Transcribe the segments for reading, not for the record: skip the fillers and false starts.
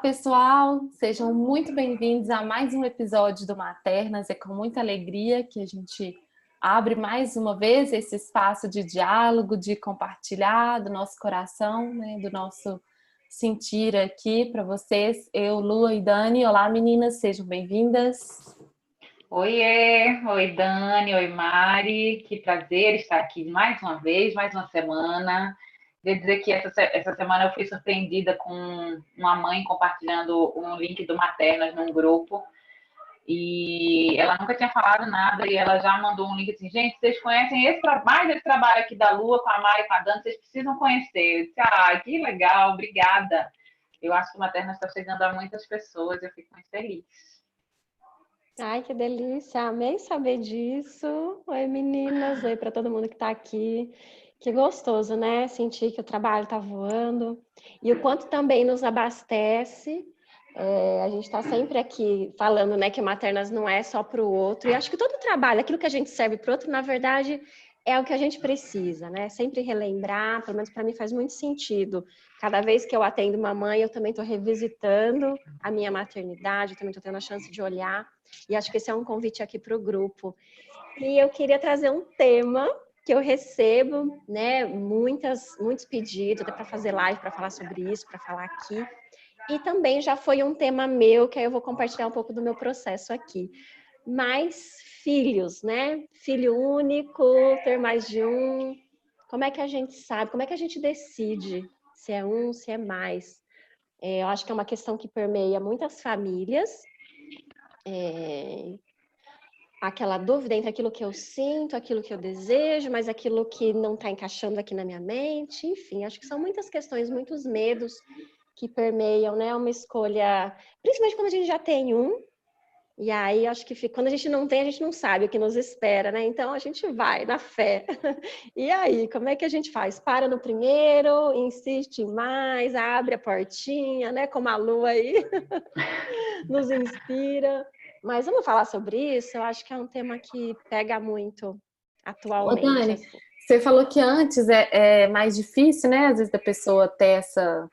Pessoal, sejam muito bem-vindos a mais um episódio do Maternas. É com muita alegria que a gente abre mais uma vez esse espaço de diálogo, de compartilhar do nosso coração, né, do nosso sentir aqui para vocês. Eu, Lua e Dani. Olá, meninas, sejam bem-vindas. Oiê, oi Dani, oi Mari, que prazer estar aqui mais uma vez, mais uma semana. Queria dizer que essa semana eu fui surpreendida com uma mãe compartilhando um link do Maternas num grupo e ela nunca tinha falado nada e ela já mandou um link assim, gente, vocês conhecem mais esse trabalho aqui da Lua com a Mari e com a Dani, vocês precisam conhecer. Eu disse, que legal, obrigada. Eu acho que o Maternas está chegando a muitas pessoas, eu fico muito feliz. Ai, que delícia! Amei saber disso. Oi, meninas. Oi para todo mundo que está aqui. Que gostoso, né? Sentir que o trabalho está voando. E o quanto também nos abastece. A gente está sempre aqui falando, né, que o Maternas não é só para o outro. E acho que todo trabalho, aquilo que a gente serve para o outro, na verdade, é o que a gente precisa, né? Sempre relembrar, pelo menos para mim faz muito sentido. Cada vez que eu atendo uma mãe, eu também estou revisitando a minha maternidade, eu também estou tendo a chance de olhar. E acho que esse é um convite aqui para o grupo. E eu queria trazer um tema que eu recebo, né, muitos pedidos, até para fazer live, para falar sobre isso, para falar aqui. E também já foi um tema meu, que aí eu vou compartilhar um pouco do meu processo aqui. Mas filhos, né? Filho único, ter mais de um. Como é que a gente sabe? Como é que a gente decide se é um, se é mais? Eu acho que é uma questão que permeia muitas famílias. Aquela dúvida entre aquilo que eu sinto, aquilo que eu desejo, mas aquilo que não está encaixando aqui na minha mente. Enfim, acho que são muitas questões, muitos medos que permeiam, né? Uma escolha, principalmente quando a gente já tem um. E aí, acho que quando a gente não tem, a gente não sabe o que nos espera, né? Então, a gente vai na fé. E aí, como é que a gente faz? Para no primeiro, insiste mais, abre a portinha, né? Como a Lua aí nos inspira. Mas vamos falar sobre isso? Eu acho que é um tema que pega muito atualmente. Ô, Dani, assim. Você falou que antes é mais difícil, né? Às vezes da pessoa ter essa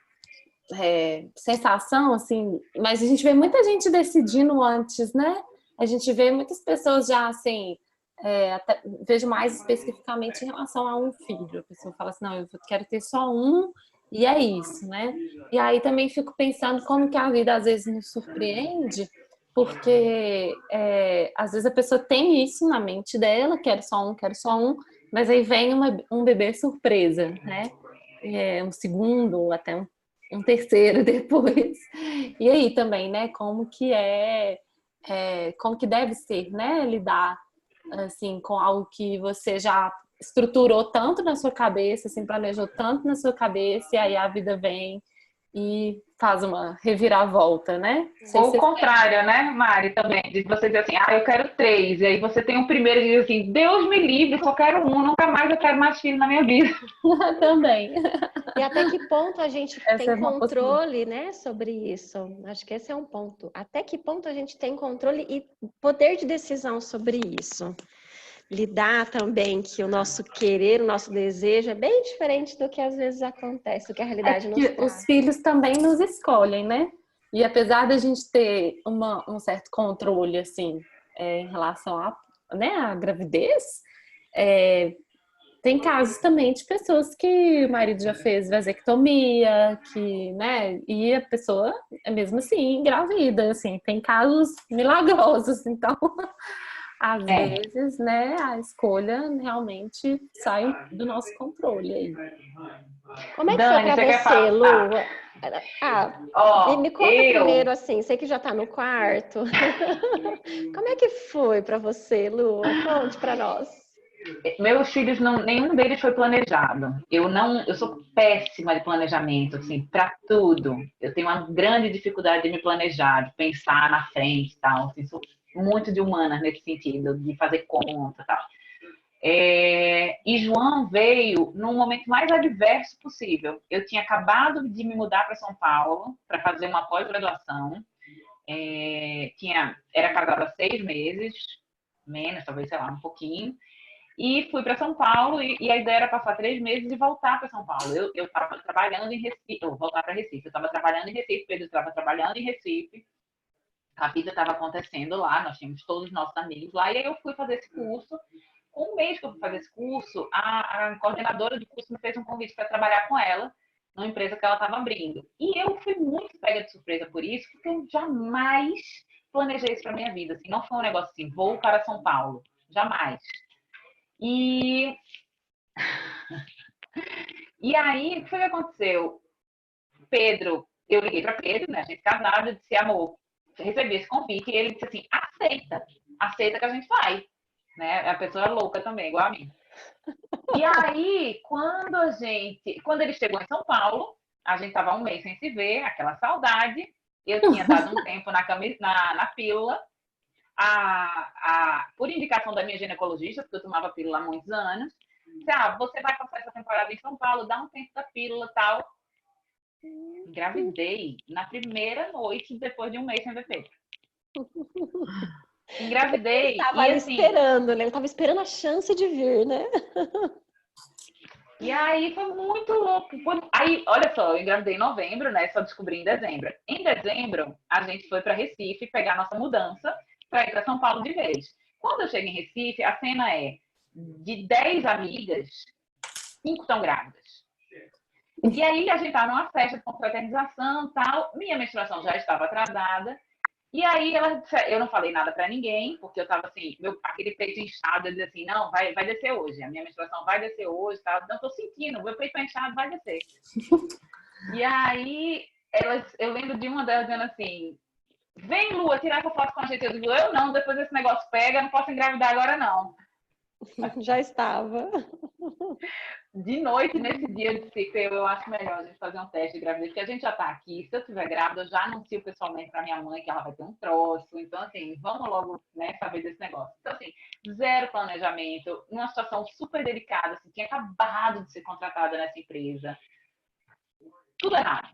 sensação, assim, mas a gente vê muita gente decidindo antes, né? A gente vê muitas pessoas já, assim, até, vejo mais especificamente em relação a um filho. A pessoa fala assim, não, eu quero ter só um e é isso, né? E aí também fico pensando como que a vida às vezes nos surpreende, porque às vezes a pessoa tem isso na mente dela, quero só um, mas aí vem um bebê surpresa, né? Um segundo, ou até um terceiro depois. E aí também, né, como que deve ser, né, lidar assim com algo que você já estruturou tanto na sua cabeça, assim, planejou tanto na sua cabeça, e aí a vida vem e faz uma reviravolta, né? Ou o contrário, né, Mari, também, de você dizer assim, eu quero 3, e aí você tem um primeiro e diz assim, Deus me livre, só quero um, nunca mais eu quero mais filho na minha vida. Também. E até que ponto a gente tem uma controle, né, sobre isso? Acho que esse é um ponto. Até que ponto a gente tem controle e poder de decisão sobre isso? Lidar também que o nosso querer, o nosso desejo é bem diferente do que às vezes acontece, do que a realidade nos que traz. os filhos também nos escolhem, né? E apesar da gente ter um certo controle, assim, em relação né, à gravidez, tem casos também de pessoas que o marido já fez vasectomia, que, né, e a pessoa é mesmo assim engravida, assim, tem casos milagrosos, então às vezes, né, a escolha realmente sai do nosso controle aí. Como é que foi Dani, para você quer você, falar? Lu? Me conta Eu... primeiro, assim, sei que já está no quarto. Como é que foi para você, Lu? Conte para nós. Meus filhos, nenhum deles foi planejado. Eu sou péssima de planejamento, assim, para tudo. Eu tenho uma grande dificuldade de me planejar, de pensar na frente, tal. Assim, sou muito de humanas nesse sentido, de fazer conta, tal. E João veio num momento mais adverso possível. Eu tinha acabado de me mudar para São Paulo para fazer uma pós-graduação. Era casada há 6 meses, menos, talvez, sei lá, um pouquinho. E fui para São Paulo e a ideia era passar 3 meses e voltar para São Paulo. Eu estava trabalhando em Recife, voltar para Recife. Eu estava trabalhando em Recife, Pedro estava trabalhando em Recife. A vida estava acontecendo lá, nós tínhamos todos os nossos amigos lá. E aí eu fui fazer esse curso. Um mês que eu fui fazer esse curso, a coordenadora do curso me fez um convite para trabalhar com ela numa empresa que ela estava abrindo. E eu fui muito pega de surpresa por isso, porque eu jamais planejei isso para minha vida. Assim, não foi um negócio assim, vou para São Paulo. Jamais. E aí, o que foi que aconteceu? Pedro, eu liguei para Pedro, né? A gente casado, eu disse, amor, recebi esse convite, e ele disse assim, aceita que a gente vai. Né? A pessoa é louca também, igual a mim. E aí, quando ele chegou em São Paulo, a gente estava um mês sem se ver, aquela saudade, eu tinha dado um tempo na pílula, por indicação da minha ginecologista, porque eu tomava pílula há muitos anos, disse, você vai passar essa temporada em São Paulo, dá um tempo da pílula e tal. Engravidei na primeira noite, depois de um mês sem ver Pedro. Engravidei. Ele tava assim, esperando, né? Ele tava esperando a chance de vir, né? E aí foi muito louco. Aí, olha só, eu engravidei em novembro, né? Só descobri em dezembro. Em dezembro, a gente foi para Recife pegar nossa mudança para ir para São Paulo de vez. Quando eu chego em Recife, a cena é de 10 amigas, 5 estão grávidas. E aí a gente tá numa festa de confraternização e tal. Minha menstruação já estava atrasada. E aí eu não falei nada pra ninguém, porque eu tava assim, aquele peito inchado, eu dizia assim, não, vai descer hoje, a minha menstruação vai descer hoje, tá? Não tô sentindo, meu peito tá inchado, vai descer. E aí eu lembro de uma delas dizendo assim, vem Lua, tirar essa foto com a gente. Eu digo, eu não, depois esse negócio pega, não posso engravidar agora não. Já estava. De noite, nesse dia, eu disse, eu acho melhor a gente fazer um teste de gravidez, porque a gente já tá aqui. Se eu estiver grávida, eu já anuncio pessoalmente pra minha mãe que ela vai ter um troço. Então, assim, vamos logo, né, saber desse negócio. Então, assim, zero planejamento, numa situação super delicada, assim, tinha acabado de ser contratada nessa empresa. Tudo errado.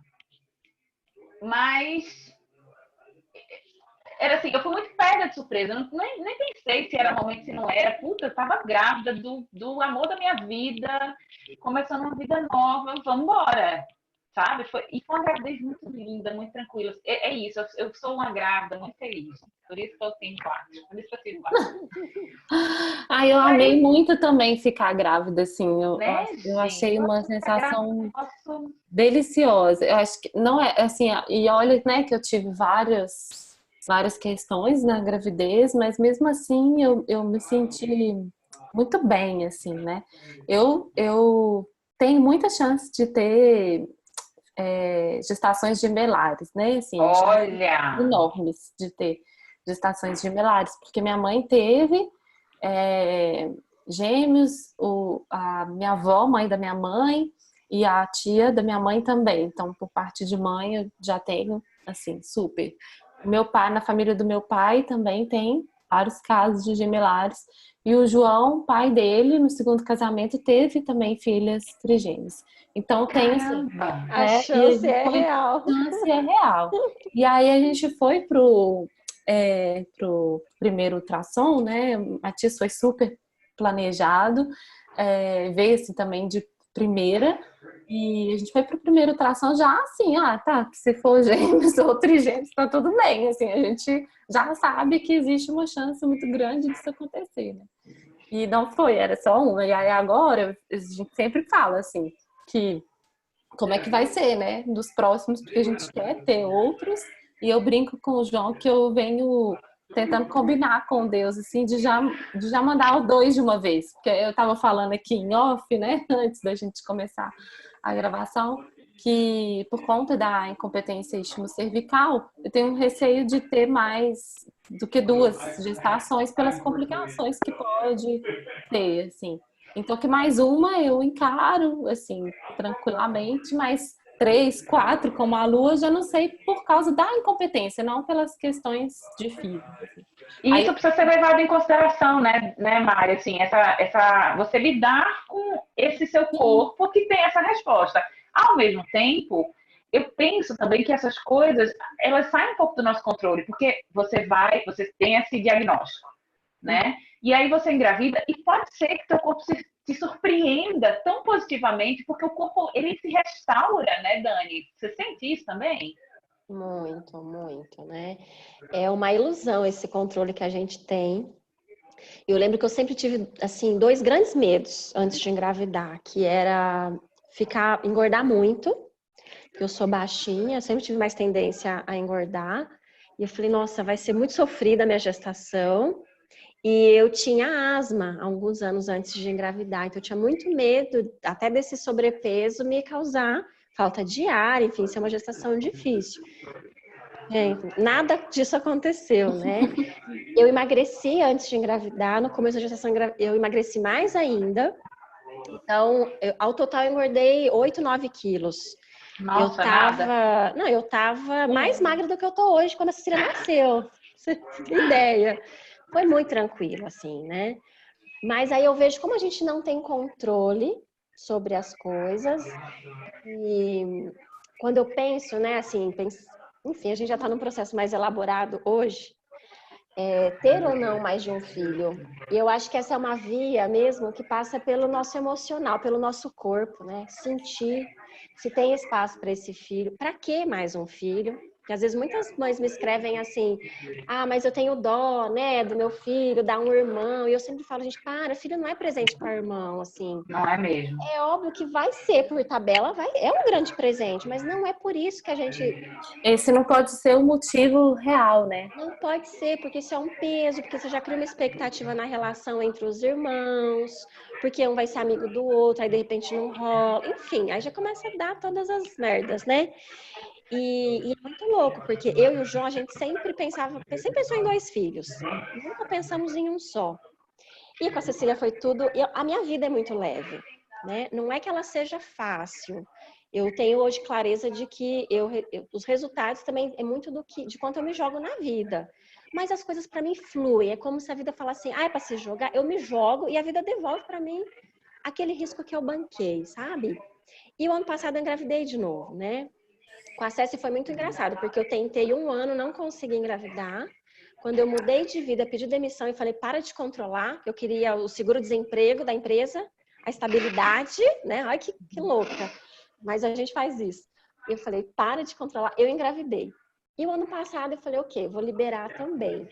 Mas era assim, eu fui muito pega de surpresa, nem pensei se era momento, se não era. Puta, eu tava grávida do amor da minha vida, começando uma vida nova, vamos embora, sabe? E foi uma gravidez muito linda, muito tranquila. É isso, eu sou uma grávida muito feliz, por isso que eu tenho 4, por isso que eu tenho 4. Eu amei muito também ficar grávida, assim, Né, eu achei uma sensação posso... deliciosa. Eu acho que não é assim, e olha, né, que eu tive várias questões na gravidez, mas mesmo assim eu me senti muito bem, assim, né? Eu tenho muita chance de ter gestações gemelares, né? Assim, Olha! Enormes de ter gestações gemelares, porque minha mãe teve gêmeos, a minha avó, mãe da minha mãe, e a tia da minha mãe também. Então, por parte de mãe, eu já tenho, assim, super. Meu pai, na família do meu pai, também tem vários casos de gemelares. E o João, pai dele, no segundo casamento, teve também filhas trigêmeas. Então, tem assim. A chance é real. A chance é real. E aí a gente foi pro primeiro ultrassom, né? O Matias foi super planejado, veio assim também de primeira. E a gente foi pro primeiro ultrassom já assim, tá, se for gêmeos ou trigêmeos, tá tudo bem, assim, a gente já sabe que existe uma chance muito grande disso acontecer, né? E não foi, era só uma. E aí agora, a gente sempre fala, assim, que como é que vai ser, né, dos próximos, porque a gente quer ter outros, e eu brinco com o João que eu venho tentando combinar com Deus, assim, de já mandar o 2 de uma vez, porque eu tava falando aqui em off, né, antes da gente começar a gravação, que por conta da incompetência cervical, eu tenho um receio de ter mais do que 2 gestações pelas complicações que pode ter, assim. Então, que mais uma eu encaro, assim, tranquilamente, mas 3, 4, como a Lua, já não sei por causa da incompetência, não pelas questões de filho. Assim. E isso precisa ser levado em consideração, né, Mari? Assim, você lidar com esse seu corpo que tem essa resposta. Ao mesmo tempo, eu penso também que essas coisas, elas saem um pouco do nosso controle, porque você tem esse diagnóstico, né? E aí você engravida e pode ser que teu corpo te surpreenda tão positivamente, porque o corpo, ele se restaura, né, Dani? Você sente isso também? Muito, muito, né? É uma ilusão esse controle que a gente tem. Eu lembro que eu sempre tive, assim, 2 grandes medos antes de engravidar, que era engordar muito, porque eu sou baixinha, sempre tive mais tendência a engordar. E eu falei, nossa, vai ser muito sofrida a minha gestação. E eu tinha asma alguns anos antes de engravidar, então eu tinha muito medo até desse sobrepeso me causar falta de ar, enfim, ser uma gestação difícil. Gente, nada disso aconteceu, né? Eu emagreci antes de engravidar, no começo da gestação eu emagreci mais ainda. Então, ao total eu engordei 8, 9 quilos. Nossa, nada. Eu tava mais magra do que eu tô hoje quando a Cecília nasceu. Você tem ideia? Foi muito tranquilo, assim, né? Mas aí eu vejo como a gente não tem controle sobre as coisas. E quando eu penso, né, assim, enfim, a gente já está num processo mais elaborado hoje, ter ou não mais de um filho. E eu acho que essa é uma via mesmo que passa pelo nosso emocional, pelo nosso corpo, né? Sentir se tem espaço para esse filho. Para que mais um filho? Porque às vezes muitas mães me escrevem assim, mas eu tenho dó, né, do meu filho, dar um irmão. E eu sempre falo, gente, filho não é presente para irmão, assim. Não é mesmo? É óbvio que vai ser por tabela, é um grande presente, mas não é por isso que a gente... Esse não pode ser o motivo real, né? Não pode ser, porque isso é um peso, porque você já cria uma expectativa na relação entre os irmãos, porque um vai ser amigo do outro, aí de repente não rola, enfim, aí já começa a dar todas as merdas, né? E é muito louco, porque eu e o João, a gente sempre pensou em 2 filhos, nunca pensamos em um só. E com a Cecília foi tudo, a minha vida é muito leve, né? Não é que ela seja fácil. Eu tenho hoje clareza de que os resultados também é muito de quanto eu me jogo na vida. Mas as coisas para mim fluem. É como se a vida falasse assim, é para se jogar, eu me jogo e a vida devolve para mim aquele risco que eu banquei, sabe? E o ano passado eu engravidei de novo, né? Com a Ceci foi muito engraçado, porque eu tentei 1 ano, não consegui engravidar. Quando eu mudei de vida, pedi demissão e falei, para de controlar, eu queria o seguro-desemprego da empresa, a estabilidade, né? Ai, que louca. Mas a gente faz isso. Eu falei, para de controlar. Eu engravidei. E o ano passado eu falei, ok, vou liberar também.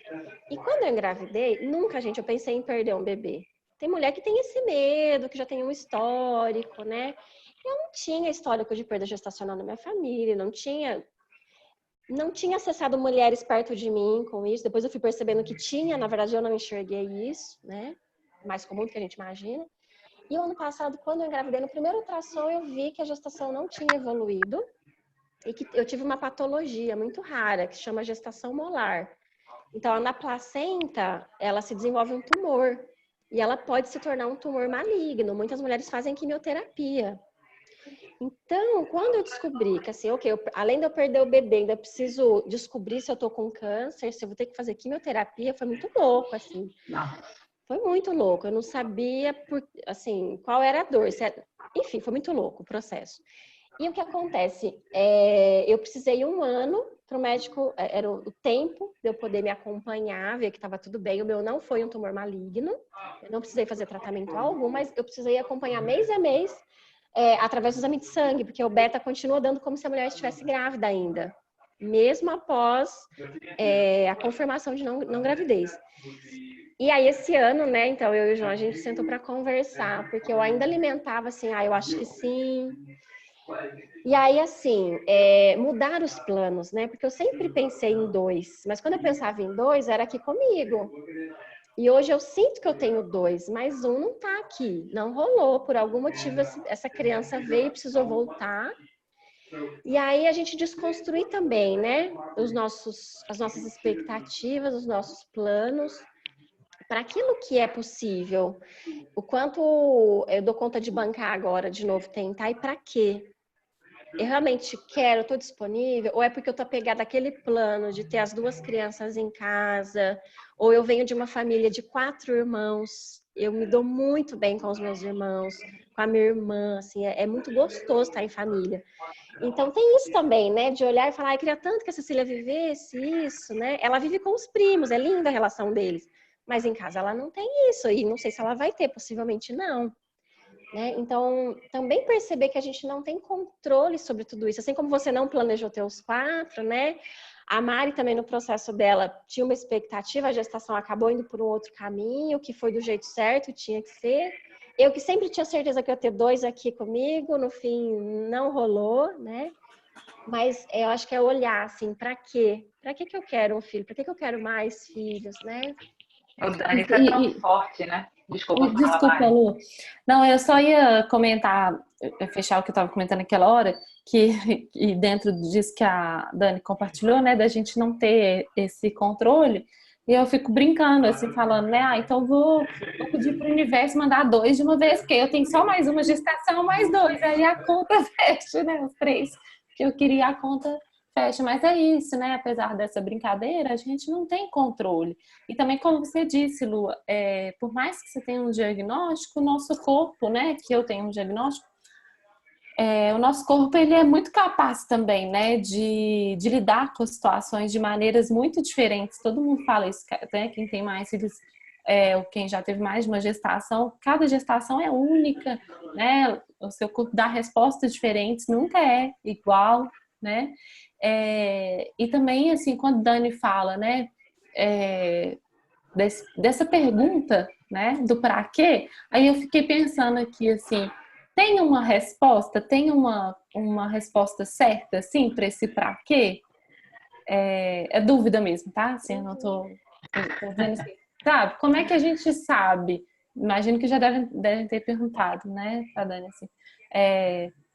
E quando eu engravidei, nunca, gente, eu pensei em perder um bebê. Tem mulher que tem esse medo, que já tem um histórico, né? Eu não tinha histórico de perda gestacional na minha família, não tinha acessado mulheres perto de mim com isso. Depois eu fui percebendo que tinha, na verdade eu não enxerguei isso, né? Mais comum do que a gente imagina. E o ano passado, quando eu engravidei, no primeiro ultrassom, eu vi que a gestação não tinha evoluído e que eu tive uma patologia muito rara, que se chama gestação molar. Então, na placenta, ela se desenvolve um tumor e ela pode se tornar um tumor maligno. Muitas mulheres fazem quimioterapia. Então, quando eu descobri que, assim, ok, além de eu perder o bebê, ainda preciso descobrir se eu tô com câncer, se eu vou ter que fazer quimioterapia, foi muito louco, assim. Foi muito louco. Eu não sabia, assim, qual era a dor. Enfim, foi muito louco o processo. E o que acontece? Eu precisei 1 ano para o médico, era o tempo de eu poder me acompanhar, ver que estava tudo bem. O meu não foi um tumor maligno, eu não precisei fazer tratamento algum, mas eu precisei acompanhar mês a mês, através do exame de sangue, porque o beta continua dando como se a mulher estivesse grávida ainda, mesmo após a confirmação de não gravidez. E aí, esse ano, né, então eu e o João, a gente sentou para conversar, porque eu ainda alimentava assim, eu acho que sim. E aí, assim, mudar os planos, né, porque eu sempre pensei em 2, mas quando eu pensava em 2, era aqui comigo. E hoje eu sinto que eu tenho 2, mas um não tá aqui, não rolou, por algum motivo essa criança veio e precisou voltar. E aí a gente desconstruir também, né, as nossas expectativas, os nossos planos, para aquilo que é possível. O quanto eu dou conta de bancar agora, de novo, tentar, e para quê? Eu realmente quero, estou disponível, ou é porque eu estou apegada àquele plano de ter as 2 crianças em casa, ou eu venho de uma família de 4 irmãos, eu me dou muito bem com os meus irmãos, com a minha irmã, assim, é muito gostoso estar em família. Então tem isso também, né, de olhar e falar, eu queria tanto que a Cecília vivesse isso, né, ela vive com os primos, é linda a relação deles, mas em casa ela não tem isso, e não sei se ela vai ter, possivelmente não. Né? Então, também perceber que a gente não tem controle sobre tudo isso. Assim como você não planejou ter os 4, né? A Mari também, no processo dela, tinha uma expectativa, a gestação acabou indo por um outro caminho, que foi do jeito certo, tinha que ser. Eu que sempre tinha certeza que eu ia ter 2 aqui comigo, no fim não rolou, né? Mas eu acho que é olhar, assim, para quê? Para que eu quero um filho? Para que eu quero mais filhos, né? O Dani, isso é tão forte, né? Desculpa falar, Desculpa, Mari. Lu. Não, eu só ia comentar, fechar o que eu estava comentando naquela hora, que e dentro disso que a Dani compartilhou, né, da gente não ter esse controle, e eu fico brincando, assim, falando, né, então vou pedir para o universo mandar 2 de uma vez, porque eu tenho só mais uma gestação, mais 2, aí a conta fecha, né, os 3 que eu queria, a conta fecha, mas é isso, né, apesar dessa brincadeira, a gente não tem controle. E também, como você disse, Lu, por mais que você tenha um diagnóstico, o nosso corpo, né, que eu tenho um diagnóstico, o nosso corpo ele é muito capaz também, né, de lidar com as situações de maneiras muito diferentes. Todo mundo fala isso, né, quem tem mais filhos, ou quem já teve mais de uma gestação, cada gestação é única, né, o seu corpo dá respostas diferentes, nunca é igual, né, e também, assim, quando Dani fala, né, dessa pergunta, né, do para quê, aí eu fiquei pensando aqui, assim, tem uma resposta, tem uma resposta certa, assim, para esse para quê? É dúvida mesmo, tá? Assim, eu não tô dizendo assim, sabe? Como é que a gente sabe? Imagino que já devem ter perguntado, né, pra Dani, assim,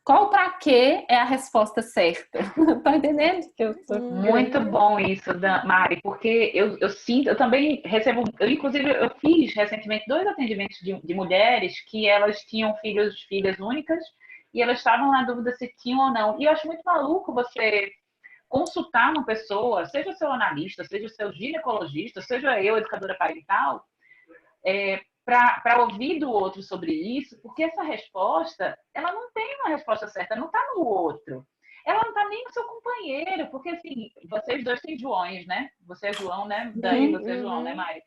qual para quê é a resposta certa? Tá entendendo? Que eu tô Muito bom isso, Mari, porque eu sinto, eu também recebo, inclusive eu fiz recentemente 2 atendimentos de mulheres que elas tinham filhas únicas e elas estavam na dúvida se tinham ou não. E eu acho muito maluco você consultar uma pessoa, seja o seu analista, seja o seu ginecologista, seja eu, educadora parental, para ouvir do outro sobre isso, porque essa resposta, ela não tem uma resposta certa, não está no outro. Ela não está nem no seu companheiro, porque assim, vocês dois têm Joões, né? Você é João, né? Daí você é João, né, Mari?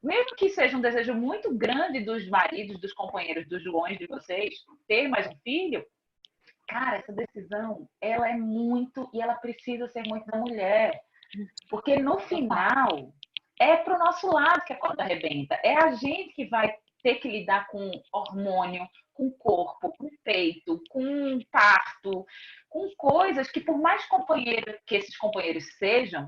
Mesmo que seja um desejo muito grande dos maridos, dos companheiros, dos Joões de vocês, ter mais um filho, cara, essa decisão, ela é muito, e ela precisa ser muito da mulher. Porque no final, é pro nosso lado que a corda arrebenta. É a gente que vai ter que lidar com hormônio, com corpo, com peito, com parto, com coisas que, por mais companheiro que esses companheiros sejam,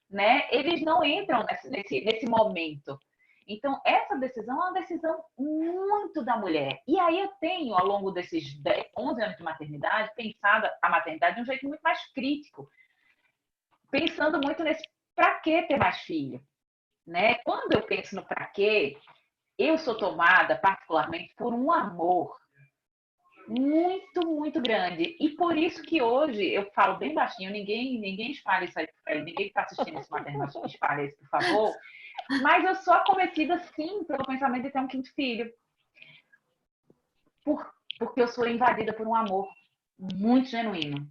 né, eles não entram nesse momento. Então, essa decisão é uma decisão muito da mulher. E aí eu tenho, ao longo desses 11 anos de maternidade, pensado a maternidade de um jeito muito mais crítico. Pensando muito nesse para que ter mais filho. Né? Quando eu penso no para quê, eu sou tomada particularmente por um amor muito, muito grande. E por isso que hoje eu falo bem baixinho, ninguém espalha isso aí, ninguém que está assistindo esse maternidade espalha isso, por favor. Mas eu sou acometida, sim, pelo pensamento de ter um 5º filho. Porque eu sou invadida por um amor muito genuíno.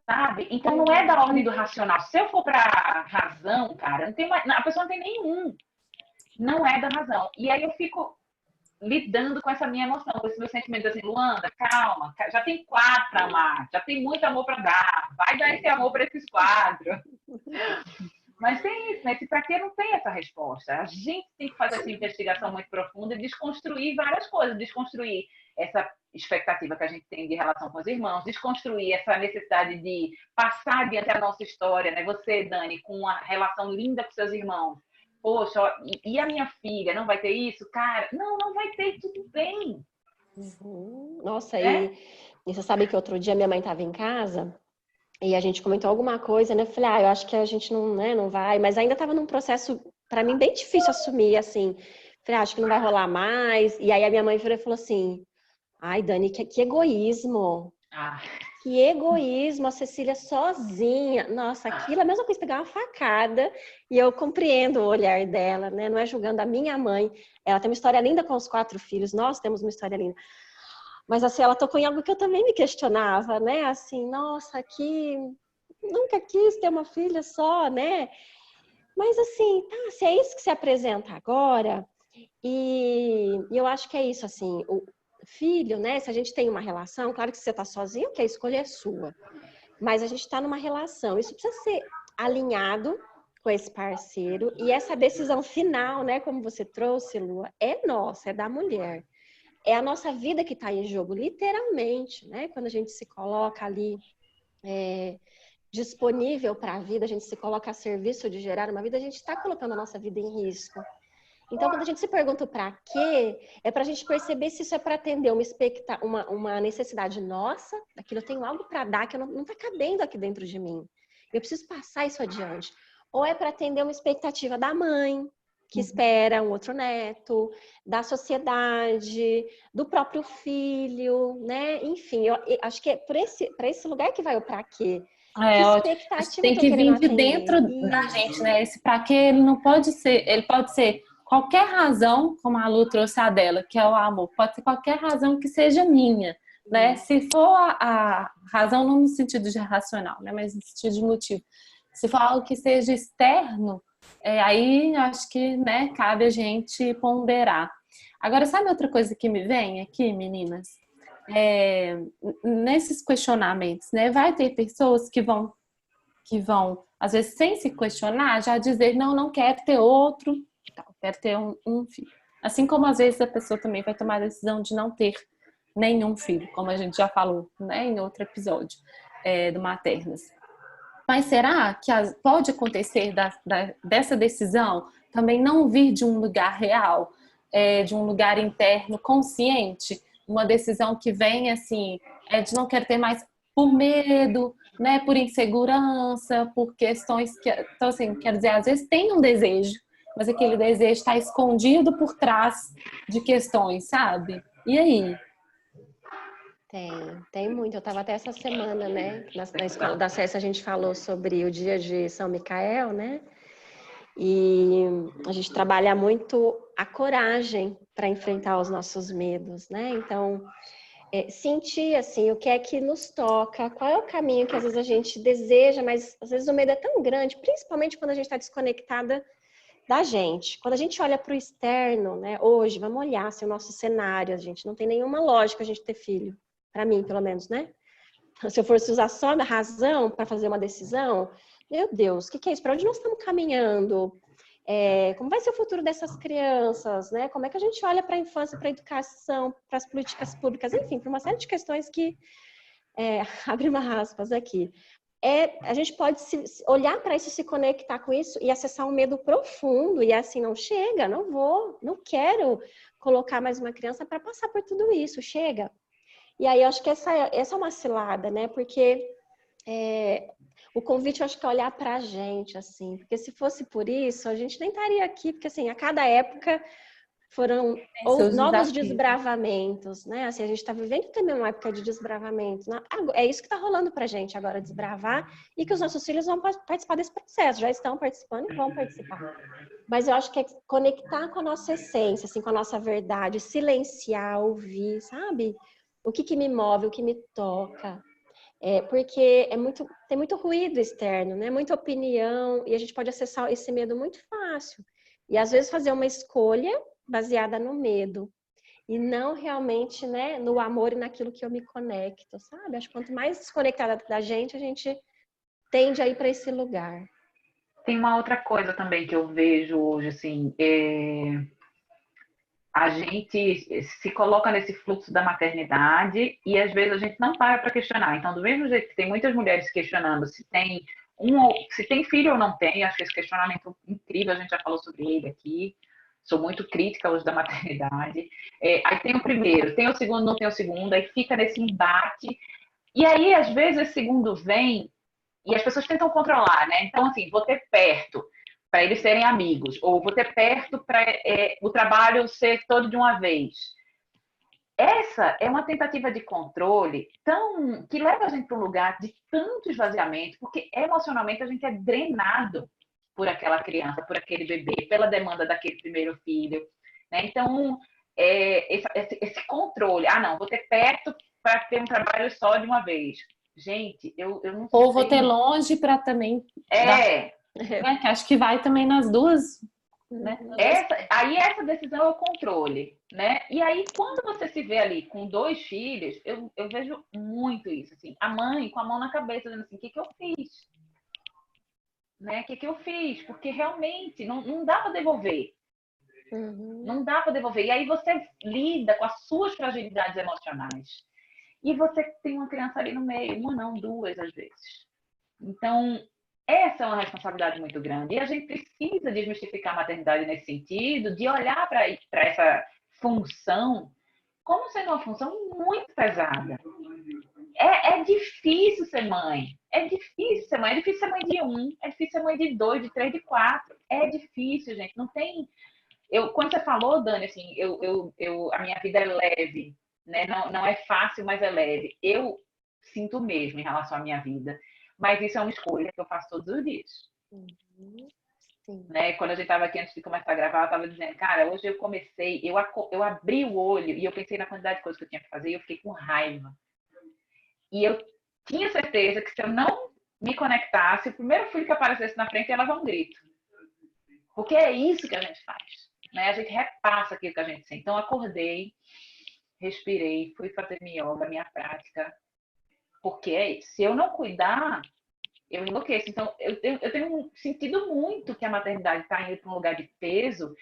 Sabe? Então não é da ordem do racional. Se eu for para a razão, cara, a pessoa não tem nenhum. Não é da razão. E aí eu fico lidando com essa minha emoção, com esse meu sentimento assim, Luanda, calma, já tem 4 para amar, já tem muito amor para dar, vai dar esse amor para esses 4. Mas tem isso, né? Para que não tem essa resposta? A gente tem que fazer essa investigação muito profunda e desconstruir várias coisas, desconstruir essa expectativa que a gente tem de relação com os irmãos, desconstruir essa necessidade de passar adiante a nossa história, né? Você, Dani, com uma relação linda com seus irmãos. Poxa, e a minha filha, não vai ter isso? Cara, não vai ter, tudo bem. Nossa, e você sabe que outro dia minha mãe estava em casa e a gente comentou alguma coisa, né? Eu falei, eu acho que a gente não, né, não vai, mas ainda estava num processo, para mim, bem difícil assumir, assim. Falei, acho que não vai rolar mais. E aí a minha mãe virou e falou assim, ai, Dani, que egoísmo. Que egoísmo, a Cecília sozinha. Nossa, aquilo é a mesma coisa, pegar uma facada. E eu compreendo o olhar dela, né? Não é julgando a minha mãe. Ela tem uma história linda com os 4 filhos. Nós temos uma história linda. Mas, assim, ela tocou em algo que eu também me questionava, né? Assim, nossa, que nunca quis ter uma filha só, né? Mas assim, tá, se é isso que se apresenta agora, e eu acho que é isso, assim, o filho, né? Se a gente tem uma relação, claro que se você tá sozinho, que a escolha é sua. Mas a gente está numa relação, isso precisa ser alinhado com esse parceiro, e essa decisão final, né, como você trouxe, Lua, é nossa, é da mulher. É a nossa vida que está em jogo, literalmente, né? Quando a gente se coloca ali disponível para a vida, a gente se coloca a serviço de gerar uma vida, a gente está colocando a nossa vida em risco. Então, quando a gente se pergunta o para quê, é para a gente perceber se isso é para atender uma necessidade nossa, daquilo eu tenho algo para dar que não está cabendo aqui dentro de mim. Eu preciso passar isso adiante. Ou é para atender uma expectativa da mãe, que espera um outro neto, da sociedade, do próprio filho, né? Enfim, eu acho que é para esse lugar que vai o para quê. Que expectativa tem eu tô que querendo vir de atender? dentro da gente, né? Esse para quê, ele não pode ser, ele pode ser qualquer razão, como a Lu trouxe a dela, que é o amor, pode ser qualquer razão que seja minha, né? Se for a razão não no sentido de racional, né? Mas no sentido de motivo. Se for algo que seja externo, aí acho que, né, cabe a gente ponderar. Agora, sabe outra coisa que me vem aqui, meninas? Nesses questionamentos, né? Vai ter pessoas que vão, às vezes, sem se questionar, já dizer, não quero ter outro, quero ter um filho. Assim como, às vezes, a pessoa também vai tomar a decisão de não ter nenhum filho, como a gente já falou, né, em outro episódio do Maternas. Mas será que pode acontecer dessa decisão também não vir de um lugar real, de um lugar interno, consciente? Uma decisão que vem, assim, de não querer ter mais por medo, né, por insegurança, por questões que... Então, assim, quero dizer, às vezes tem um desejo, mas aquele desejo está escondido por trás de questões, sabe? E aí? Tem muito. Eu estava até essa semana, né? Na escola da SES a gente falou sobre o dia de São Micael, né? E a gente trabalha muito a coragem para enfrentar os nossos medos, né? Então, sentir assim o que é que nos toca, qual é o caminho que às vezes a gente deseja, mas às vezes o medo é tão grande, principalmente quando a gente está desconectada da gente. Quando a gente olha para o externo, né? Hoje, vamos olhar assim, o nosso cenário, a gente não tem nenhuma lógica a gente ter filho. Para mim, pelo menos, né? Se eu fosse usar só a razão para fazer uma decisão, meu Deus, o que é isso? Para onde nós estamos caminhando? Como vai ser o futuro dessas crianças? Né? Como é que a gente olha para a infância, para a educação, para as políticas públicas? Enfim, para uma série de questões que... abre uma aspas aqui. A gente pode olhar para isso, se conectar com isso e acessar um medo profundo. E assim, não chega, não vou, não quero colocar mais uma criança para passar por tudo isso. Chega. E aí, eu acho que essa é uma cilada, né? Porque o convite, eu acho que é olhar pra gente, assim. Porque se fosse por isso, a gente nem estaria aqui. Porque, assim, a cada época foram novos desbravamentos, né? Assim, a gente está vivendo também uma época de desbravamento. É isso que está rolando pra gente agora, desbravar. E que os nossos filhos vão participar desse processo. Já estão participando e vão participar. Mas eu acho que é conectar com a nossa essência, assim, com a nossa verdade. Silenciar, ouvir, sabe? O que me move, o que me toca. Porque tem muito ruído externo, né? Muita opinião, e a gente pode acessar esse medo muito fácil. E às vezes fazer uma escolha baseada no medo. E não realmente, né, no amor e naquilo que eu me conecto, sabe? Acho que quanto mais desconectada da gente, a gente tende a ir para esse lugar. Tem uma outra coisa também que eu vejo hoje, assim, a gente se coloca nesse fluxo da maternidade e às vezes a gente não para questionar. Então, do mesmo jeito que tem muitas mulheres questionando se tem filho ou não tem, acho que esse questionamento é incrível, a gente já falou sobre ele aqui. Sou muito crítica hoje da maternidade. Aí tem o primeiro, tem o segundo, não tem o segundo, aí fica nesse embate. E aí, às vezes, esse segundo vem e as pessoas tentam controlar, né? Então, assim, vou ter perto para eles serem amigos, ou vou ter perto para o trabalho ser todo de uma vez. Essa é uma tentativa de controle que leva a gente para um lugar de tanto esvaziamento, porque emocionalmente a gente é drenado por aquela criança, por aquele bebê, pela demanda daquele primeiro filho. Né? Então, esse controle, não, vou ter perto para ter um trabalho só de uma vez. Gente, eu não sei. Ou vou ter longe para também dar né? Que acho que vai também nas duas, né? Essa decisão é o controle, né? E aí, quando você se vê ali com 2 filhos, eu vejo muito isso, assim, a mãe com a mão na cabeça, dizendo assim, o que que eu fiz? Né? O que que eu fiz? Porque realmente não dá para devolver. Não dá para devolver. E aí você lida com as suas fragilidades emocionais. E você tem uma criança ali no meio, uma não, 2 às vezes. Então, essa é uma responsabilidade muito grande. E a gente precisa desmistificar a maternidade nesse sentido, de olhar para essa função como sendo uma função muito pesada. É difícil ser mãe. É difícil ser mãe. É difícil ser mãe de 1, é difícil ser mãe de 2, de 3, de 4. É difícil, gente. Não tem. Quando você falou, Dani, assim, a minha vida é leve, né? Não é fácil, mas é leve. Eu sinto mesmo em relação à minha vida. Mas isso é uma escolha que eu faço todos os dias. Sim. Né? Quando a gente estava aqui antes de começar a gravar, eu estava dizendo, cara, hoje eu comecei, eu abri o olho e eu pensei na quantidade de coisas que eu tinha que fazer e eu fiquei com raiva. E eu tinha certeza que se eu não me conectasse, o primeiro filho que aparecesse na frente ia levar um grito. Porque é isso que a gente faz. Né? A gente repassa aquilo que a gente sente. Então, acordei, respirei, fui fazer minha yoga, minha prática. Porque é isso. Se eu não cuidar, eu enlouqueço. Então, eu tenho sentido muito que a maternidade está indo para um lugar de peso.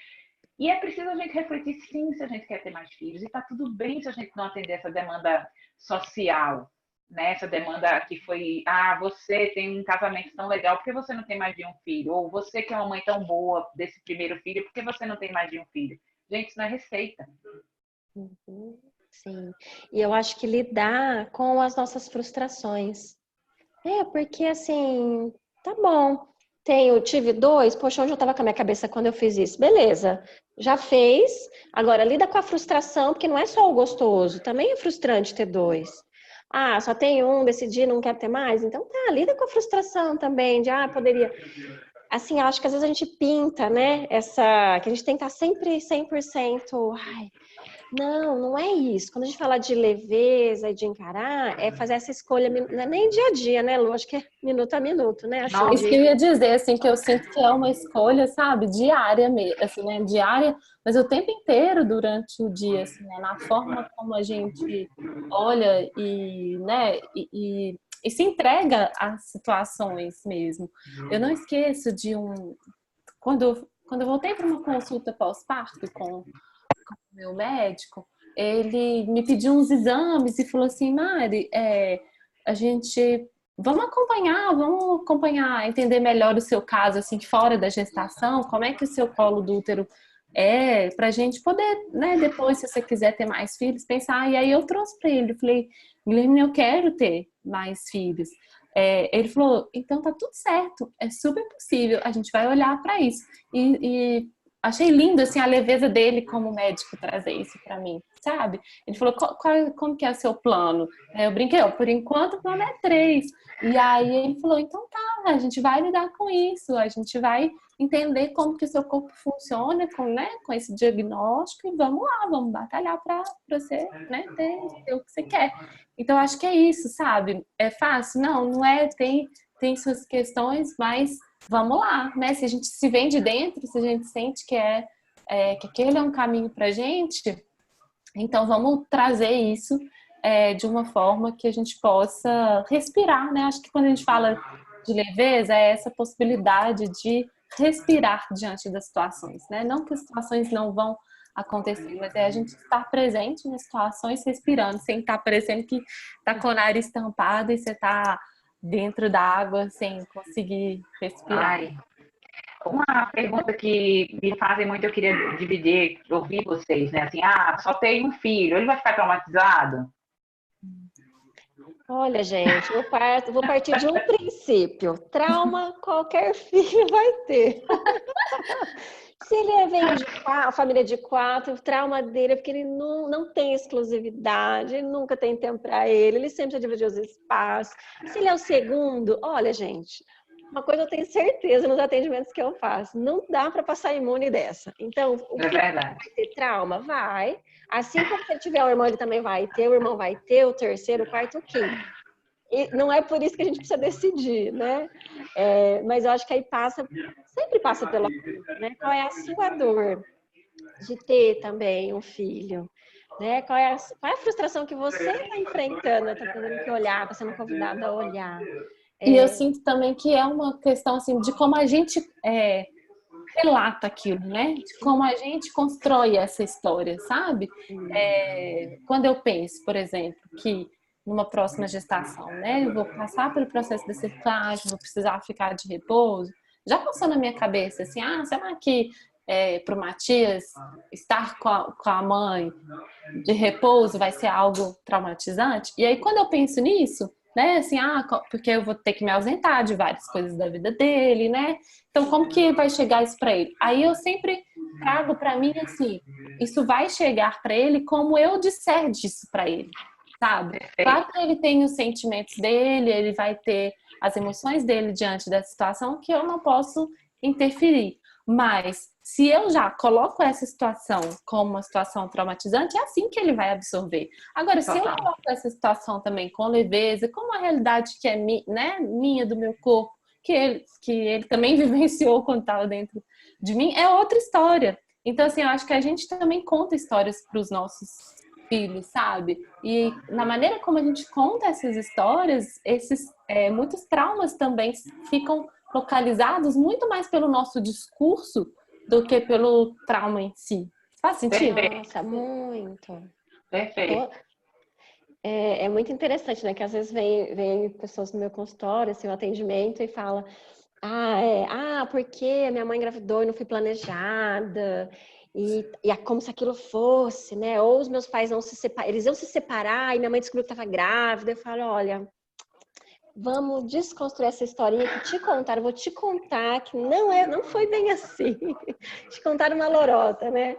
E é preciso a gente refletir, sim, se a gente quer ter mais filhos. E está tudo bem se a gente não atender essa demanda social. Né? Essa demanda que foi, você tem um casamento tão legal, por que você não tem mais de um filho? Ou você que é uma mãe tão boa desse primeiro filho, por que você não tem mais de um filho? Gente, isso não é receita. Sim. E eu acho que lidar com as nossas frustrações. Porque assim, tá bom. Tive 2, poxa, onde eu tava com a minha cabeça quando eu fiz isso? Beleza, já fez. Agora lida com a frustração, porque não é só o gostoso, também é frustrante ter 2. Só tem um, decidi, não quer ter mais? Então tá, lida com a frustração também, de poderia. Assim, eu acho que às vezes a gente pinta, né? Que a gente tem que estar sempre 100%. Não é isso. Quando a gente fala de leveza e de encarar, é fazer essa escolha, não é nem dia a dia, né, Lu? Acho que é minuto a minuto, né? Assim, Isso que eu ia dizer, assim, que eu sinto que é uma escolha, sabe, diária mesmo, assim, né, diária, mas o tempo inteiro durante o dia, assim, né, na forma como a gente olha e, né, e se entrega às situações mesmo. Eu não esqueço de quando eu voltei para uma consulta pós-parto com o meu médico, ele me pediu uns exames e falou assim, Mari, a gente vamos acompanhar, entender melhor o seu caso, assim, fora da gestação, como é que o seu colo do útero pra gente poder, né, depois, se você quiser ter mais filhos, pensar. E aí eu trouxe para ele, falei, Guilherme, eu quero ter mais filhos. Ele falou, então tá tudo certo, é super possível, a gente vai olhar para isso. E achei lindo, assim, a leveza dele como médico trazer isso para mim, sabe? Ele falou, como que é o seu plano? Eu brinquei, por enquanto o plano é 3. E aí ele falou, então tá, a gente vai lidar com isso, a gente vai entender como que o seu corpo funciona com esse diagnóstico e vamos lá, vamos batalhar para você, né, ter o que você quer. Então acho que é isso, sabe? É fácil? Não é, tem suas questões, mas vamos lá, né? Se a gente se vê de dentro, se a gente sente que que aquele é um caminho pra gente, então vamos trazer isso de uma forma que a gente possa respirar, né? Acho que quando a gente fala de leveza, é essa possibilidade de respirar diante das situações, né? Não que as situações não vão acontecer, mas é a gente estar presente nas situações, respirando, sem estar parecendo que tá com o nariz tampado e você tá dentro da água sem conseguir respirar. Uma pergunta que me fazem muito, eu queria dividir, ouvir vocês, né? Assim, só tem um filho, ele vai ficar traumatizado? Olha, gente, vou partir de um princípio. Trauma qualquer filho vai ter. Se ele vem de família de 4, o trauma dele é porque ele não tem exclusividade, ele nunca tem tempo para ele sempre divide os espaços. Se ele é o segundo, olha, gente, uma coisa eu tenho certeza nos atendimentos que eu faço, não dá para passar imune dessa. Então, o que vai ter trauma? Vai. Assim como se ele tiver o irmão, ele também vai ter, o irmão vai ter, o terceiro, o quarto, o quinto. E não é por isso que a gente precisa decidir, né? Mas eu acho que aí sempre passa pela vida, né? Qual é a sua dor de ter também um filho? Né? Qual é a frustração que você está enfrentando, está tendo que olhar, está sendo convidada a olhar? E eu sinto também que é uma questão assim de como a gente relata aquilo, né? De como a gente constrói essa história, sabe? Quando eu penso, por exemplo, que numa próxima gestação, né, eu vou passar pelo processo de circulação, vou precisar ficar de repouso, já passou na minha cabeça assim, será que para o Matias estar com a mãe de repouso vai ser algo traumatizante? E aí quando eu penso nisso, né, assim, porque eu vou ter que me ausentar de várias coisas da vida dele, né? Então como que vai chegar isso para ele? Aí eu sempre trago para mim assim, isso vai chegar para ele como eu disser disso para ele, sabe? Claro que ele tem os sentimentos dele, ele vai ter as emoções dele diante da situação que eu não posso interferir. Mas se eu já coloco essa situação como uma situação traumatizante, é assim que ele vai absorver. Agora, se eu coloco essa situação também com leveza, com uma realidade que é né, minha, do meu corpo, que ele também vivenciou quando estava dentro de mim, é outra história. Então, assim, eu acho que a gente também conta histórias para os nossos filhos, sabe? E na maneira como a gente conta essas histórias, muitos traumas também ficam localizados muito mais pelo nosso discurso do que pelo trauma em si. Faz sentido? Nossa, muito. Perfeito. É muito interessante, né? Que às vezes vem pessoas no meu consultório, assim, o atendimento, e fala: porque a minha mãe engravidou e não fui planejada, e é como se aquilo fosse, né? Ou os meus pais eles iam se separar e minha mãe descobriu que estava grávida. Eu falo: olha, vamos desconstruir essa historinha que te contaram. Vou te contar que não foi bem assim. Te contaram uma lorota, né?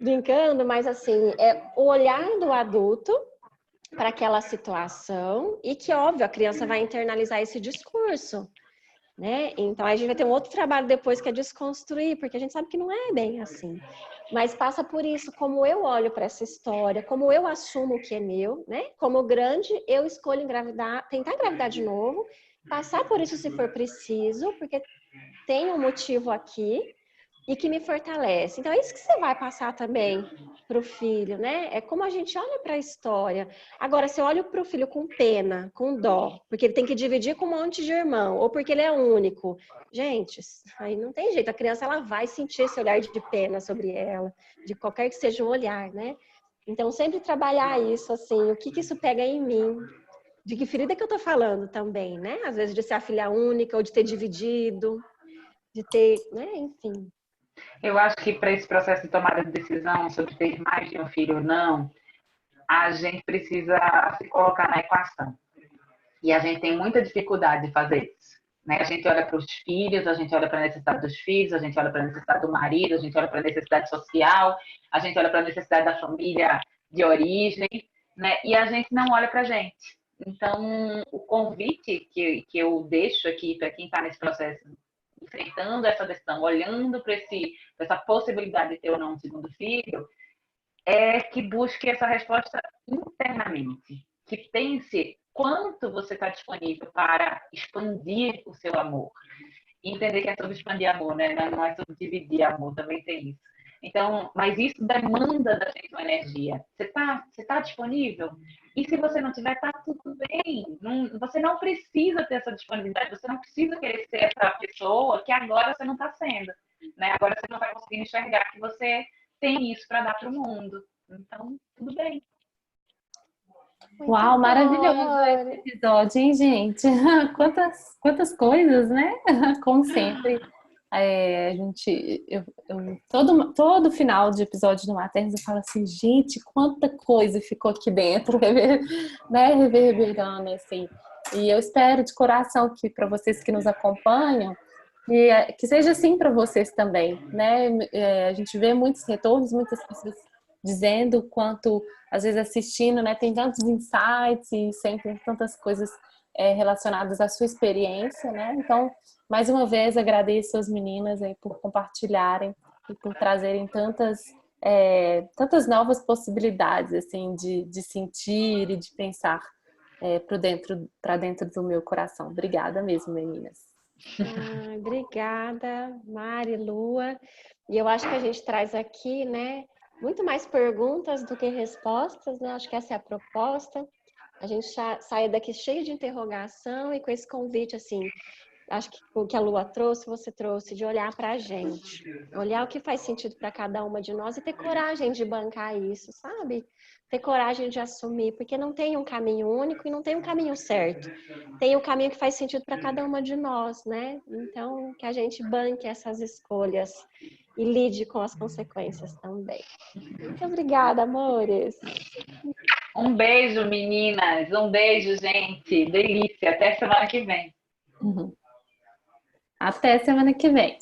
Brincando, mas assim, é o olhar do adulto para aquela situação e que, óbvio, a criança vai internalizar esse discurso, né? Então, a gente vai ter um outro trabalho depois que é desconstruir, porque a gente sabe que não é bem assim. Mas passa por isso, como eu olho para essa história, como eu assumo o que é meu, né? Como grande, eu escolho engravidar, tentar engravidar de novo, passar por isso se for preciso, porque tem um motivo aqui e que me fortalece. Então, é isso que você vai passar também para o filho, né? É como a gente olha para a história. Agora, se eu olho para o filho com pena, com dó, porque ele tem que dividir com um monte de irmão, ou porque ele é único, gente, aí não tem jeito. A criança, ela vai sentir esse olhar de pena sobre ela, de qualquer que seja o olhar, né? Então, sempre trabalhar isso, assim, o que isso pega em mim, de que ferida que eu tô falando também, né? Às vezes de ser a filha única, ou de ter dividido, de ter, né? Enfim. Eu acho que para esse processo de tomada de decisão sobre ter mais de um filho ou não, a gente precisa se colocar na equação. E a gente tem muita dificuldade de fazer isso. Né? A gente olha para os filhos, a gente olha para a necessidade dos filhos, a gente olha para a necessidade do marido, a gente olha para a necessidade social, a gente olha para a necessidade da família de origem, né? E a gente não olha para a gente. Então, o convite que eu deixo aqui para quem está nesse processo, enfrentando essa decisão, olhando para essa possibilidade de ter ou não um segundo filho, é que busque essa resposta internamente, que pense quanto você está disponível para expandir o seu amor. E entender que é sobre expandir amor, né? Não é sobre dividir amor, também tem isso. Então, mas isso demanda da gente uma energia. Você tá disponível? E se você não tiver, tá tudo bem. Você não precisa ter essa disponibilidade, você não precisa querer ser essa pessoa que agora você não está sendo. Né? Agora você não vai conseguir enxergar que você tem isso para dar para o mundo. Então, tudo bem. Muito Uau, bom, maravilhoso esse episódio, hein, gente? Quantas coisas, né? Como sempre, todo final de episódio do Maternos eu falo assim, gente, quanta coisa ficou aqui dentro, né? Reverberando, assim. E eu espero de coração que para vocês que nos acompanham, que seja assim para vocês também, né? A gente vê muitos retornos, muitas pessoas dizendo o quanto, às vezes assistindo, né, tem tantos insights e sempre tantas coisas relacionadas à sua experiência, né? Então, mais uma vez, agradeço as meninas aí por compartilharem e por trazerem tantas novas possibilidades, assim, de sentir e de pensar para dentro do meu coração. Obrigada mesmo, meninas. Obrigada, Mari, Lua. E eu acho que a gente traz aqui, né, muito mais perguntas do que respostas, né? Acho que essa é a proposta. A gente sai daqui cheio de interrogação e com esse convite, assim, acho que o que a Lua trouxe, você trouxe, de olhar para a gente. Olhar o que faz sentido para cada uma de nós e ter coragem de bancar isso, sabe? Ter coragem de assumir, porque não tem um caminho único e não tem um caminho certo. Tem o caminho que faz sentido para cada uma de nós, né? Então, que a gente banque essas escolhas e lide com as consequências também. Muito obrigada, amores. Um beijo, meninas. Um beijo, gente. Delícia. Até semana que vem. Até semana que vem.